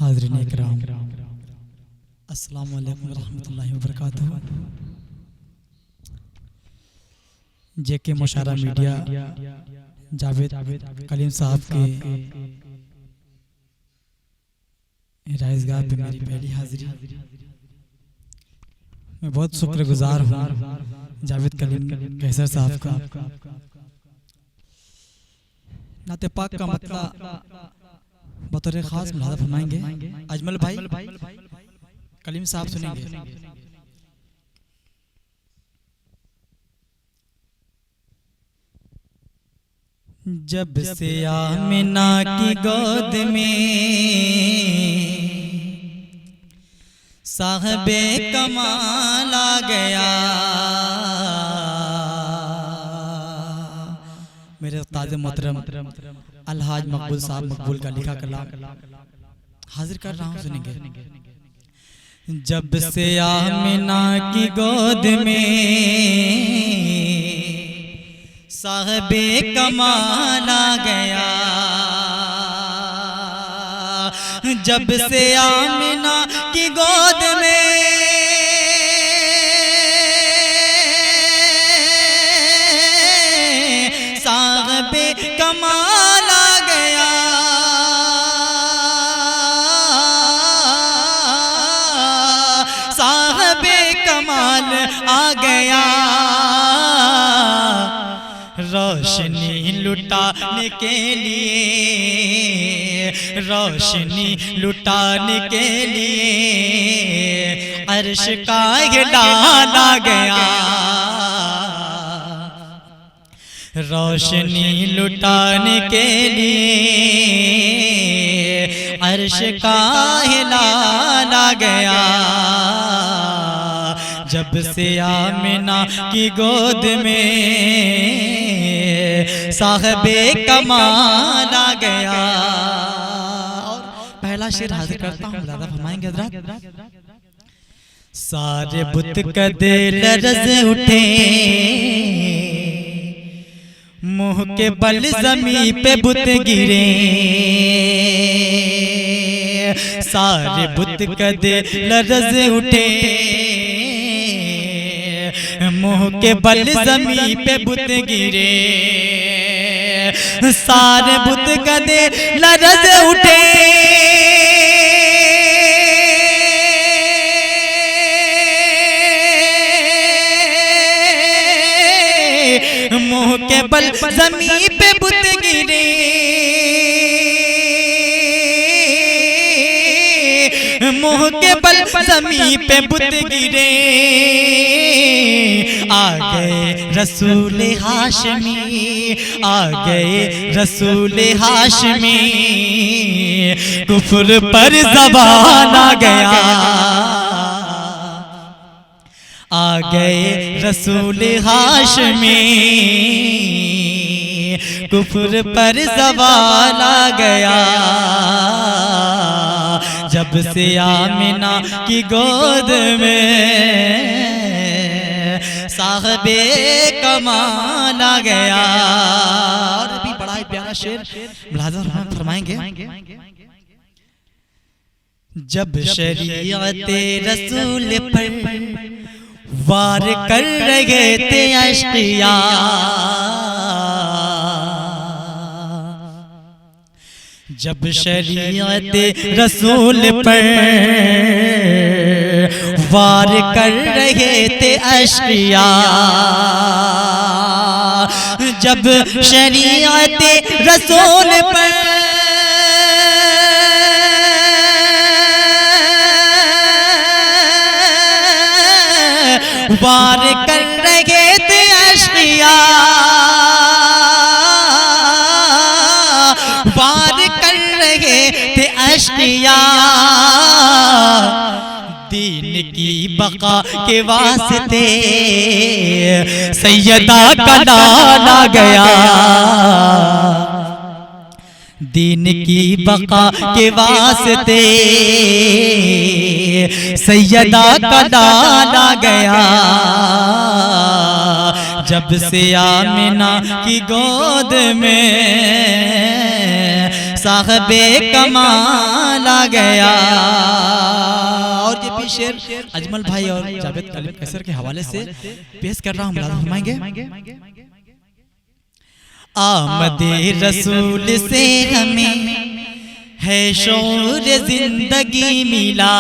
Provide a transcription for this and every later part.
हाज़रीन इकराम, अस्सलामु अलैकुम रहमतुल्लाहि व बरकातुहू। जेके मुशारा मीडिया जावेद कलीम साहब के राइज़गाह पे मेरी पहली हाज़िरी। मैं बहुत शुक्रगुजार हूँ जावेद कलीम कैसर साहब का। नाते पाक का मतलब बतौर खास मुलाज़ा फरमाएंगे अजमल भाई कलीम साहब सुनेंगे। जब से आमिना की गोद में साहबे कमाल आ गया, मेरे उस्ताद मोहतरम अलहाज मकबूल साहब मकबूल का लिखा कलाम हाजिर कर रहा हूँ, सुनेंगे। जब से आमिना की गोद में साहबे कमाल आ गया, जब से आमिना की गोद में साहबे कमाल आ गया, साहबे कमाल आ गया। रोशनी लुटाने के लिए, रोशनी लुटाने के लिए अर्श का ऐलान आ गया, रोशनी लुटाने के लिए अर्श का ऐलान आ गया। जब से आमिना की गोद में साहबे कमाल आ गया। और पहला शेर हाजिर करता हूँ, मुलाज़ा फरमाएंगे हज़रात। सारे बुत कदे लरज़ उठे, मुँह के बल ज़मीं पे बुत गिरे, सारे बुत कदे लरज़ उठे, मुँह के बल ज़मीं पे बुत गिरे, सारे बुत कदे लरज़ उठे, मुँह के बल ज़मीं पे बुत गिरे, मुँह के बल ज़मीं पे बुत गिरे। आ गए रसूल हाशमी, आ गए रसूल हाशमी, कुफ्र पर ज़बान आ गया, आ गए रसूल हाशमी, कुफ्र पर ज़बान आ गया। जब से आमिना की गोद में साहबे कमाल आ गया। और भी बड़ा ही प्यारा शेर मुलाज़ा फरमाएंगे। जब शरीयते रसूल पर वार कर रहे थे अश्किया, जब शरीयते रसूल पर वार कर रहे थे अश्किया, जब शरीयते रसूल पर वार कर रहे थे अश्किया, वार कर रहे थे अश्किया, दीन की बका के वास्ते सैयदा का नाम आ गया, दीन की बका के वास्ते सैयदा का नाम आ गया। जब से आमिना की गोद में साहबे कमाल आ गया। और ये भी शेर अजमल भाई और जावेद कालिब कैसर के हवाले से पेश कर रहा हूँ, मुलाज़ा फरमाएंगे। आमदे रसूल से हमें है शौर जिंदगी मिला।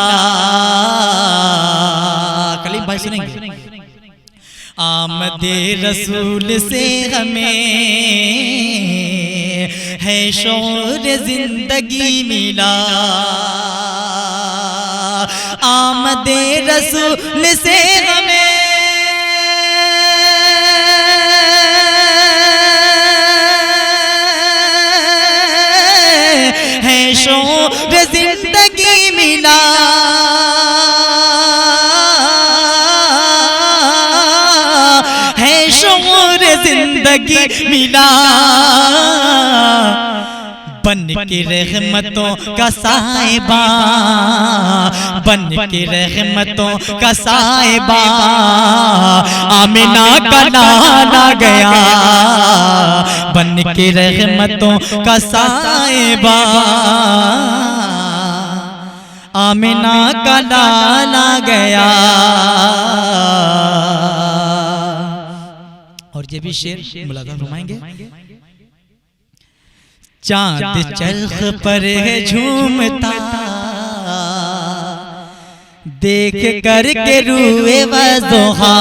कलीम भाई सुनेंगे। आमदे रसूल से हमें है शौर जिंदगी मिला। आमदे रसूल से हमें है शौर जिंदगी मिला। है शौर जिंदगी मिला। बन के रहमतों का साहिबा, बन के रहमतों का साहिबा, आमिना का लाला गया। बन के रहमतों का साहिबा, आमिना का लाला गया। और ये भी शेर मुलाज़ा फरमाएंगे। चांद चरख पर है झूमता, देख कर के रूए वज़ोहा।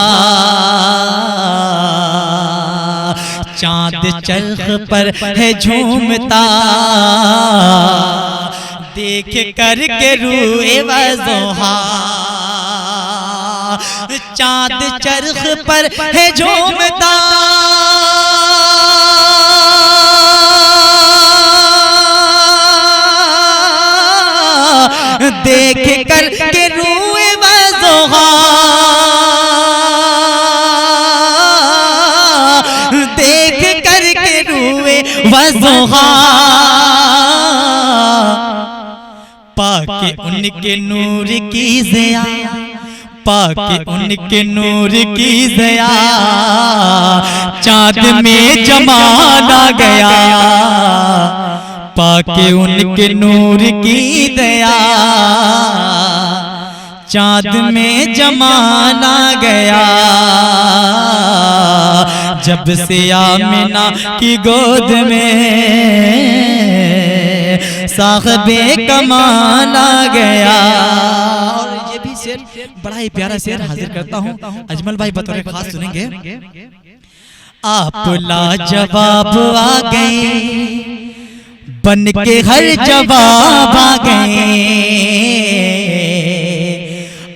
चांद चरख पर है झूमता, देख कर के रूए वज़ोहा। चांद चरख पर है झूमता, देख कर के रूए वज़ोहा। देख कर के रूए वज़ोहा। पाके उनके नूर की ज़िया, पाके उनके नूर की ज़िया, चाँद में जमाल आ गया। पाके उनके नूर की दया, चाँद में जमाल आ गया। जब से आमिना की गोद में साहिबे कमाल आ गया। और ये भी शेर बड़ा ही प्यारा शेर हाजिर करता हूँ, अजमल भाई बतौर खास सुनेंगे। आप लाजवाब आ गए, बन के हर जवाब आ गए।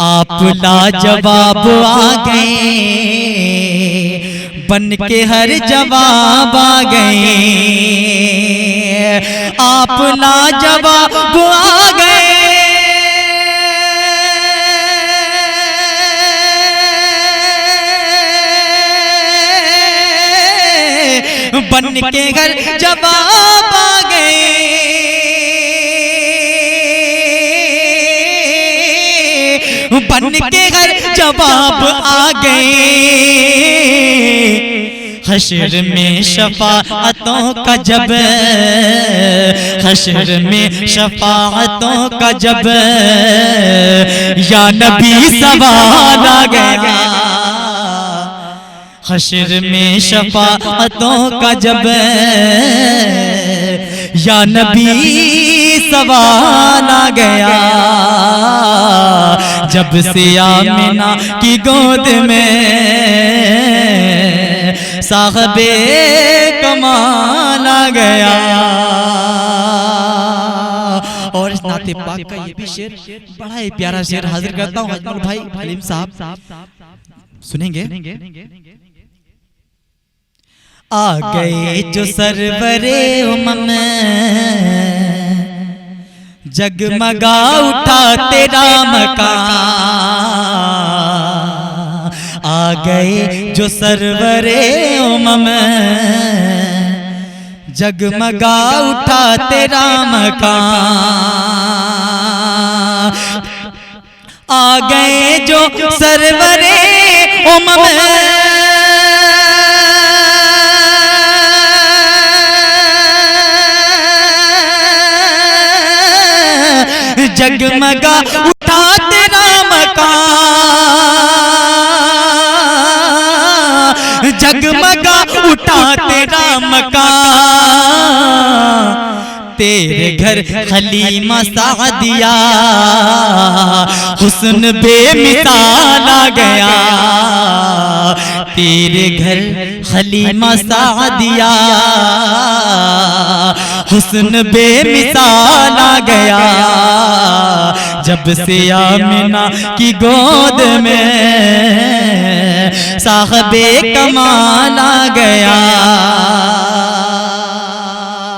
आप लाजवाब आ गए, बन के हर जवाब आ गए। आप लाजवाब आ गए, बन के हर जवाब आ गए। बन के हर जवाब आ गए। हश्र में शफाअतों का जब, हश्र में शफाअतों का जब, या नबी सवाल आ गया। हश्र में शफाअतों का जब, या नबी सवाल आ गया। जब से आमिना की गोद में साहिबे कमाल आ गया। और इस नाते पाक का ये भी शेर बड़ा ही प्यारा शेर हाजिर करता हूँ, अजमल भाई हलीम साहब सुनेंगे। आ गए जो सरवरे उमम, जगमगा उठा तेरा मकान। आ गए जो सरवरे उमम, जगमगा उठा तेरा मकान। आ गए जो सरवरे उमम, जगमगा उठा तेरा मकान, जगमगा उठा तेरा मकान। तेरे घर हलीमा सादिया हुस्न बेमिसाल आ गया, तेरे घर हलीमा सादिया हुस्न बेमिसाल आ गया। जब से आमिना की गोद में साहबे कमाल आ गया।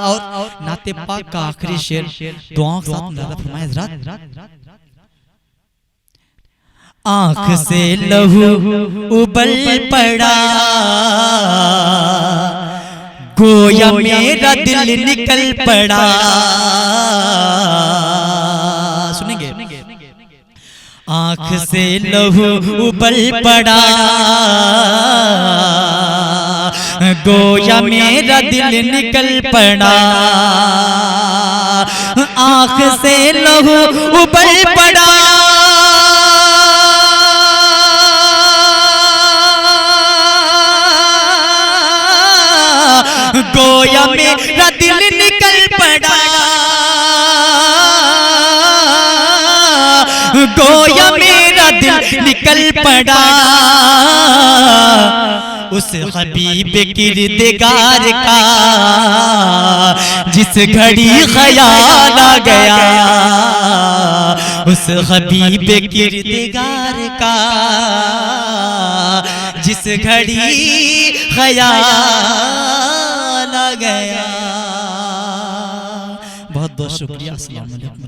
और नाते पाक का आखिरी शेर दुआओं के साथ मुलादा फरमाए हज़रात। आँख से लहू उबल पड़ा, गोया मेरा दिल निकल पड़ा। सुनेंगे? आँख से लहू उबल पड़ा, गोया मेरा दिल निकल पड़ा। आँख से लहू उबल पड़ा, गोया मेरा दिल निकल पड़ा, गोया मेरा दिल निकल पड़ा। उस हबीब किरदगार का जिस घड़ी ख्याल आ गया, उस हबीब किरदगार का जिस घड़ी ख्याल आ गया। बहुत बहुत शुक्रिया। अस्सलाम वालेकुम।